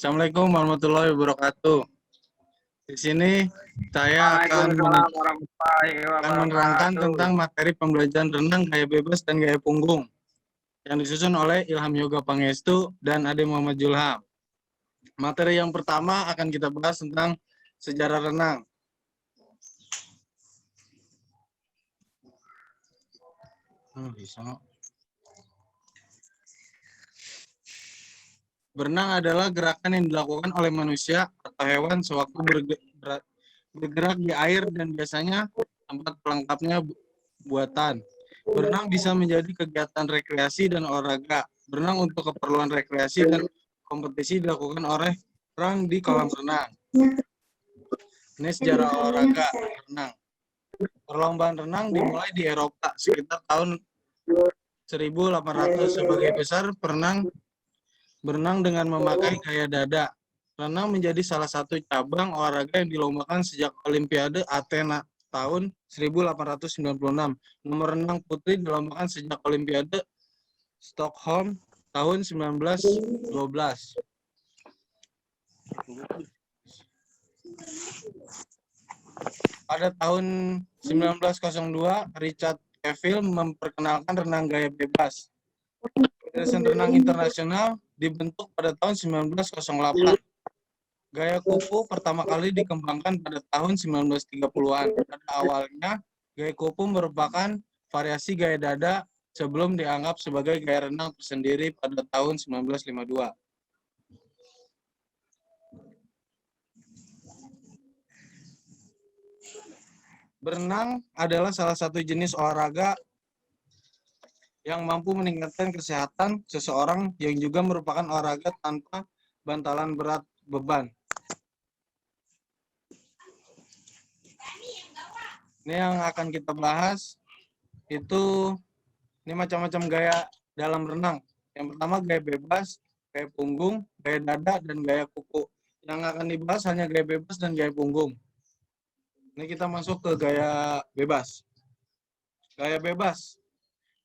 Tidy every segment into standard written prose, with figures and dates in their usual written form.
Assalamualaikum warahmatullahi wabarakatuh. Di sini saya Waalaikumsalam warahmatullahi menerangkan wabarakatuh. tentang materi pembelajaran renang gaya bebas dan gaya punggung yang disusun oleh Ilham Yoga Pangestu dan Ade Muhammad Julham. Materi yang pertama akan kita bahas tentang sejarah renang. Berenang adalah gerakan yang dilakukan oleh manusia atau hewan sewaktu bergerak di air dan biasanya tempat pelengkapnya buatan. Berenang bisa menjadi kegiatan rekreasi dan olahraga. Berenang untuk keperluan rekreasi dan kompetisi dilakukan oleh orang di kolam renang. Ini sejarah olahraga renang. Perlombaan renang dimulai di Eropa sekitar tahun 1800. Sebagai besar berenang dengan memakai gaya dada. Renang menjadi salah satu cabang olahraga yang dilombakan sejak Olimpiade Athena tahun 1896. Nomor renang putri dilombakan sejak Olimpiade Stockholm tahun 1912. Pada tahun 1902, Richard Cavill memperkenalkan renang gaya bebas. Federasi Renang Internasional dibentuk pada tahun 1908. Gaya kupu pertama kali dikembangkan pada tahun 1930-an. Pada awalnya, gaya kupu merupakan variasi gaya dada sebelum dianggap sebagai gaya renang tersendiri pada tahun 1952. Berenang adalah salah satu jenis olahraga yang mampu meningkatkan kesehatan seseorang yang juga merupakan olahraga tanpa bantalan berat beban. Ini yang akan kita bahas itu ini macam-macam gaya dalam renang. Yang pertama gaya bebas, gaya punggung, gaya dada, dan gaya kuku. Yang akan dibahas hanya gaya bebas dan gaya punggung. Ini kita masuk ke gaya bebas. Gaya bebas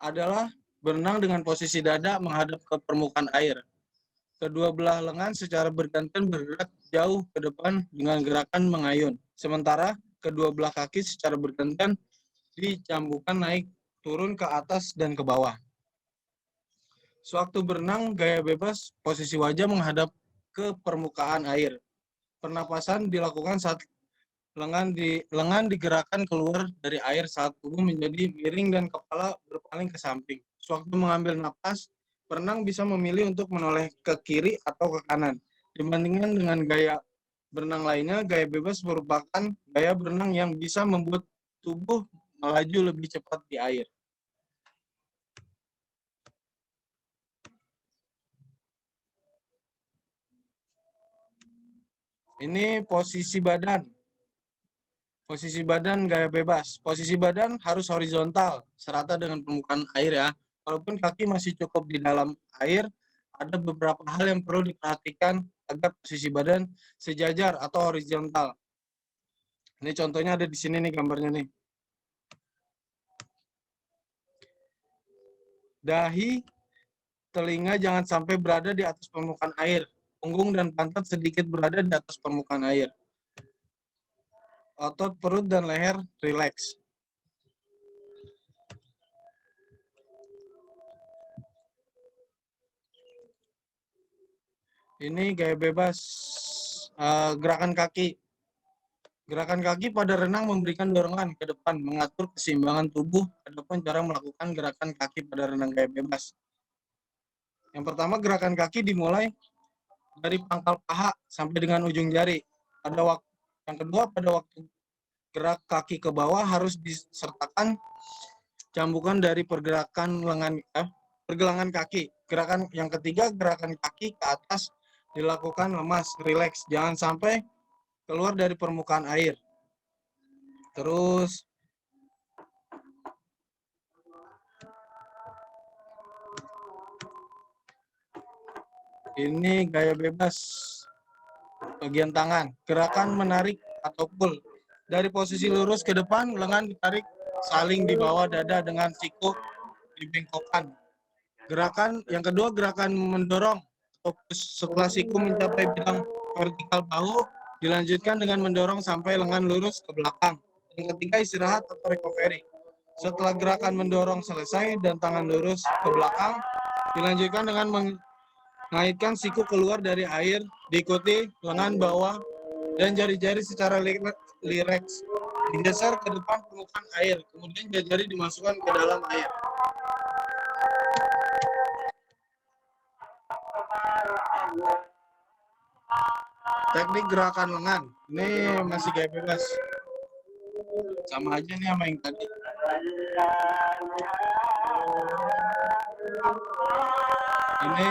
adalah berenang dengan posisi dada menghadap ke permukaan air. Kedua belah lengan secara bergantian bergerak jauh ke depan dengan gerakan mengayun. Sementara kedua belah kaki secara bergantian dicambukan naik turun ke atas dan ke bawah. Sewaktu berenang gaya bebas, posisi wajah menghadap ke permukaan air. Pernapasan dilakukan saat lengan digerakkan keluar dari air saat tubuh menjadi miring dan kepala berpaling ke samping. Sewaktu mengambil napas, perenang bisa memilih untuk menoleh ke kiri atau ke kanan. Dibandingkan dengan gaya berenang lainnya, gaya bebas merupakan gaya berenang yang bisa membuat tubuh melaju lebih cepat di air. Ini posisi badan. Posisi badan gaya bebas. Posisi badan harus horizontal, serata dengan permukaan air ya. Walaupun kaki masih cukup di dalam air, ada beberapa hal yang perlu diperhatikan agar posisi badan sejajar atau horizontal. Ini contohnya ada di sini nih gambarnya nih. Dahi, telinga jangan sampai berada di atas permukaan air. Punggung dan pantat sedikit berada di atas permukaan air. Otot perut dan leher rileks. Ini gaya bebas gerakan kaki. Gerakan kaki pada renang memberikan dorongan ke depan, mengatur keseimbangan tubuh. Adapun cara melakukan gerakan kaki pada renang gaya bebas. Yang pertama, gerakan kaki dimulai dari pangkal paha sampai dengan ujung jari. Yang kedua, pada waktu gerak kaki ke bawah harus disertakan cambukan dari pergelangan kaki. Gerakan yang ketiga, gerakan kaki ke atas dilakukan lemas, rileks, jangan sampai keluar dari permukaan air. Terus ini gaya bebas bagian tangan. Gerakan menarik atau pull. Dari posisi lurus ke depan, lengan ditarik saling di bawah dada dengan siku dibengkokkan. Gerakan yang kedua, gerakan mendorong fokus setelah siku mencapai bidang vertikal bahu, dilanjutkan dengan mendorong sampai lengan lurus ke belakang. Yang ketiga istirahat atau recovery. Setelah gerakan mendorong selesai dan tangan lurus ke belakang, dilanjutkan dengan mengaitkan siku keluar dari air, diikuti lengan bawah dan jari-jari secara rileks. Digeser ke depan permukaan air, kemudian jari-jari dimasukkan ke dalam air. Teknik gerakan lengan, ini masih gaya bebas. Sama aja nih sama yang tadi. Ini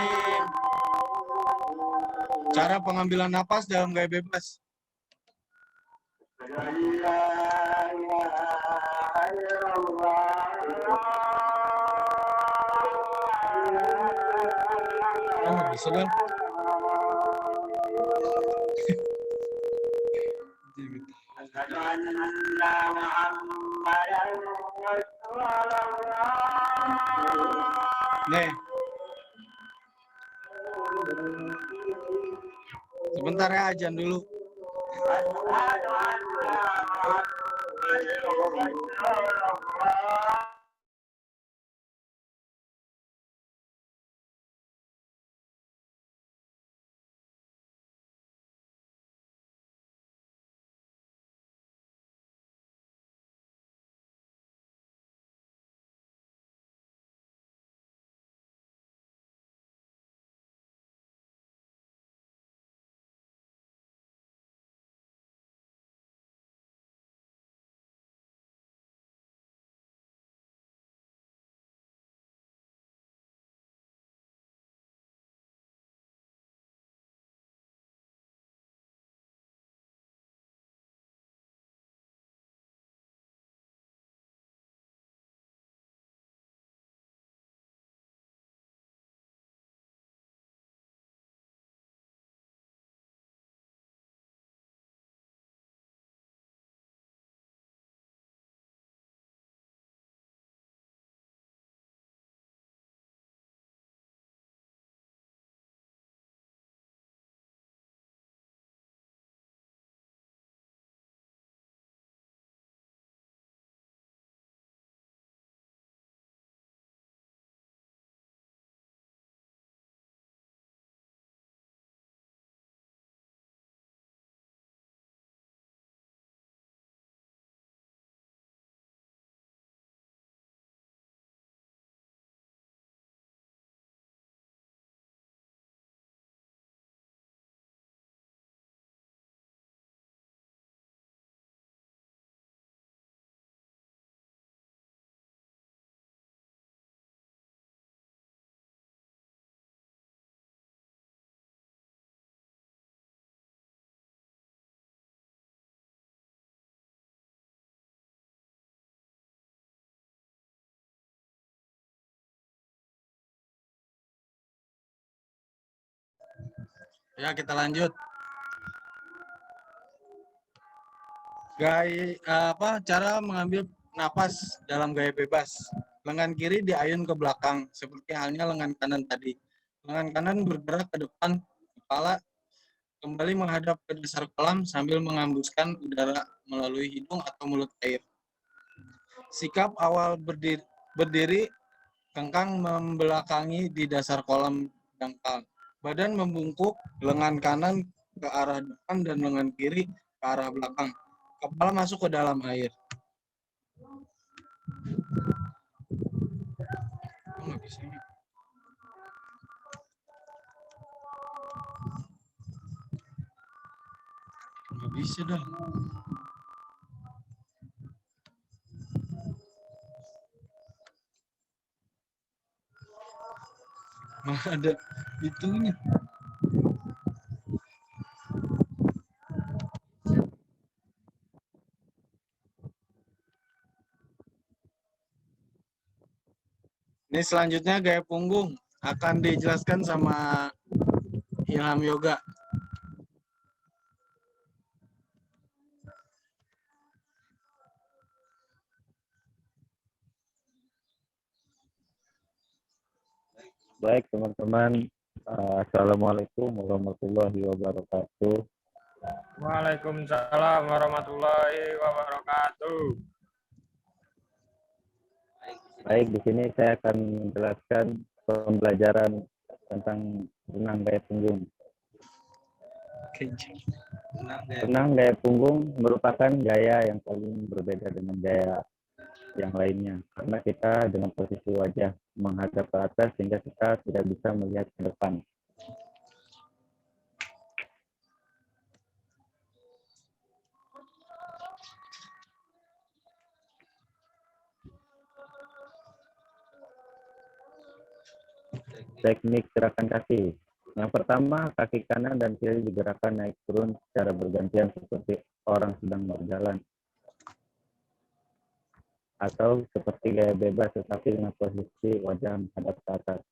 cara pengambilan napas dalam gaya bebas. Oh, bisa kan? Nih. Sebentar ya, ajan dulu. Ya, kita lanjut. Cara mengambil napas dalam gaya bebas. Lengan kiri diayun ke belakang, seperti halnya lengan kanan tadi. Lengan kanan bergerak ke depan, kepala kembali menghadap ke dasar kolam sambil mengembuskan udara melalui hidung atau mulut air. Sikap awal berdiri kengkang membelakangi di dasar kolam dangkal. Badan membungkuk, lengan kanan ke arah depan dan lengan kiri ke arah belakang. Kepala masuk ke dalam air. Nggak bisa. Nggak bisa dah. Malah ada itunya. Ini selanjutnya gaya punggung akan dijelaskan sama Ilham Yoga. Baik teman-teman, Assalamualaikum warahmatullahi wabarakatuh. Waalaikumsalam warahmatullahi wabarakatuh. Baik, di sini saya akan menjelaskan pembelajaran tentang renang gaya punggung. Renang gaya punggung merupakan gaya yang paling berbeda dengan gaya yang lainnya, karena kita dengan posisi wajah menghadap ke atas sehingga kita tidak bisa melihat ke depan. Teknik gerakan kaki. Yang pertama, kaki kanan dan kiri digerakkan naik turun secara bergantian seperti orang sedang berjalan. Atau seperti gaya bebas tetapi dengan posisi wajah menghadap ke atas.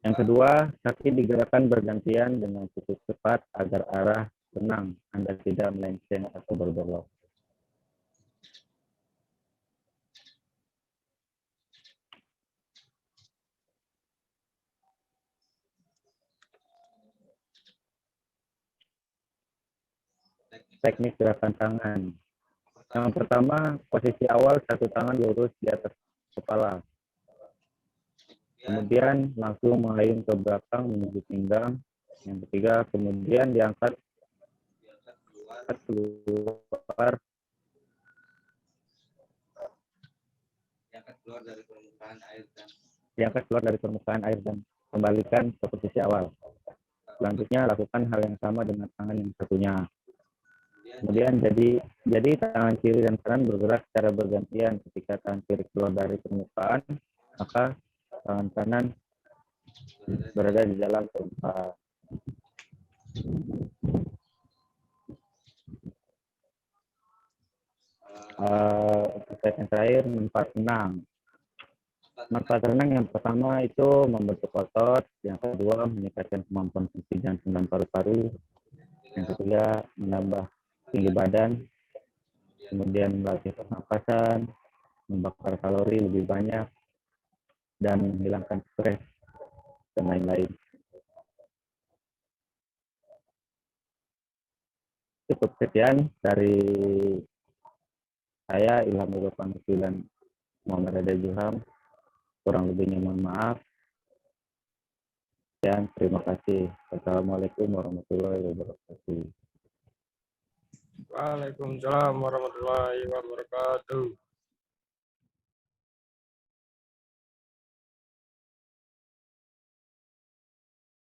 Yang kedua, kaki digerakkan bergantian dengan cukup cepat agar arah renang Anda tidak melenceng atau berbelok. Teknik gerakan tangan. Yang pertama, posisi awal satu tangan lurus di atas kepala. Kemudian langsung mengayun ke belakang menuju pinggang. Yang ketiga, kemudian diangkat keluar dari permukaan air dan kembalikan ke posisi awal. Selanjutnya lakukan hal yang sama dengan tangan yang satunya. Kemudian jadi tangan kiri dan kanan bergerak secara bergantian. Ketika tangan kiri keluar dari permukaan, maka tangan kanan berada di dalam permukaan. Step yang terakhir, manfaat renang. Manfaat renang yang pertama itu membentuk otot, yang kedua meningkatkan kemampuan fungsi jantung dan paru-paru, yang ketiga menambah tinggi badan, kemudian melatih pernapasan, membakar kalori lebih banyak, dan menghilangkan stres, dan lain-lain. Cukup sekian dari saya, Ilham Nurul Pangki dan Muhammad Ade Juham. Kurang lebihnya mohon maaf. Dan terima kasih. Assalamualaikum warahmatullahi wabarakatuh. Waalaikumsalam warahmatullahi wabarakatuh.